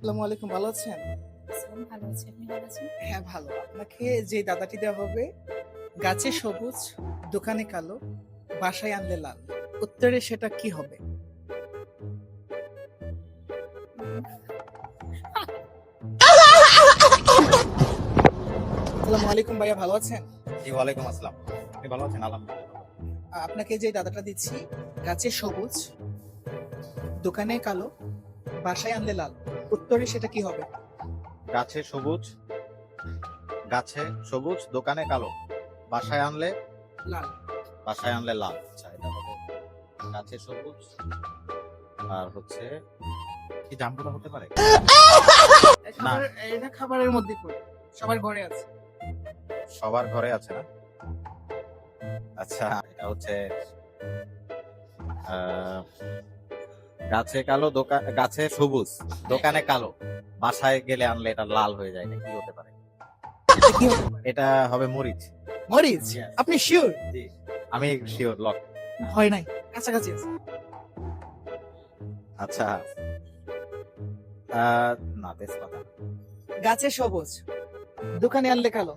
আসসালামু আলাইকুম, ভালো আছেন? ভালো আছি। আপনি ভালো আছেন? হ্যাঁ, ভালো। আপনাকে যে দাদাটি দেওয়া হবে, গাছে সবুজ, দোকানে কালো, বাসায় আনলে লাল। উত্তরে সেটা কি হবে? আসসালামু আলাইকুম ভাইয়া, ভালো আছেন? জি, ওয়ালাইকুম আসসালাম। আপনি ভালো আছেন? আলহামদুলিল্লাহ। আপনাকে যে দাদাটা দিচ্ছি, গাছে সবুজ, দোকানে কালো, বাসায় আনলে লাল। উত্তরে সেটা কি হবে? গাছে সবুজ, গাছে সবুজ, দোকানে কালো, বাসায় আনলে লাল। বাসায় আনলে লাল। আচ্ছা, এটা হবে গাছে সবুজ আর হচ্ছে কি জামরুল হতে পারে? না। এটা খাবারের মধ্যে পড়ে। সবার ঘরে আছে। সবার ঘরে আছে না? আচ্ছা, এটা হচ্ছে আহ, গাছে কালো, গাছে সবুজ, দোকানে কালো, বাসায় গেলে আনলে এটা লাল হয়ে যায়। এটা কি হতে পারে? এটা কি হতে পারে? এটা হবে মরিচ। মরিচ? Yes. আপনি শিওর? জি, আমি শিওর, লক। হয় নাই, কাছাকাছি আছে। আচ্ছা, না, তেজপাতা। গাছে সবুজ, দোকানে আনলে কালো,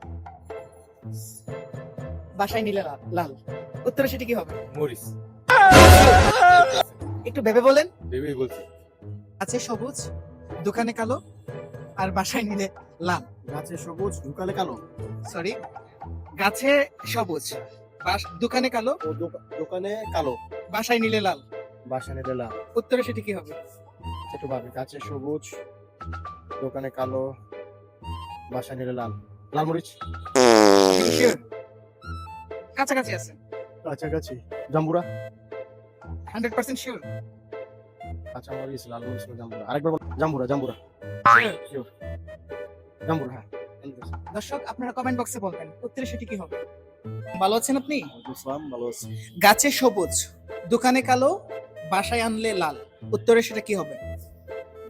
বাসায় নিলে লাল। উত্তরে সেটি কি হবে? মরিচ। একটু ভেবে বলেন। ভেবেই বলছি। গাছে সবুজ, দোকানে কালো, আর বাসায় নিলে লাল। গাছে সবুজ দোকানে কালো সরি, গাছে সবুজ, দোকানে কালো, ও দোকানে কালো বাসায় নিলে লাল। বাসা নিলে লাল। উত্তরে সেটি কি হবে? একটু ভাবে, গাছে সবুজ দোকানে কালো বাসা নিলে লাল। লাল মরিচ। Sure? কাছাকাছি আছে। কাছাকাছি জাম্বুরা। 100% শিওর? কাঁচা মরিচ, লাল মরিচ না জাম্বুরা। আরেকবার বল। জাম্বুরা জাম্বুরা শিওর। জাম্বুরা, হ্যাঁ। দর্শক, আপনারা কমেন্ট বক্সে বলবেন উত্তরে সেটি কি হবে। ভালো আছেন আপনি? ইসলাম ভালো আছি। গাছে সবুজ, দোকানে কালো, বাসায় আনলে লাল। উত্তরে সেটা কি হবে?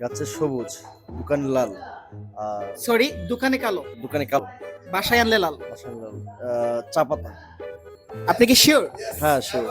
গাছে সবুজ দোকানে লাল, সরি, দোকানে কালো, দোকানে কালো বাসায় আনলে লাল। বাসা নিলে লাল। চা পাতা। আপনি কি শিওর? হ্যাঁ শিওর।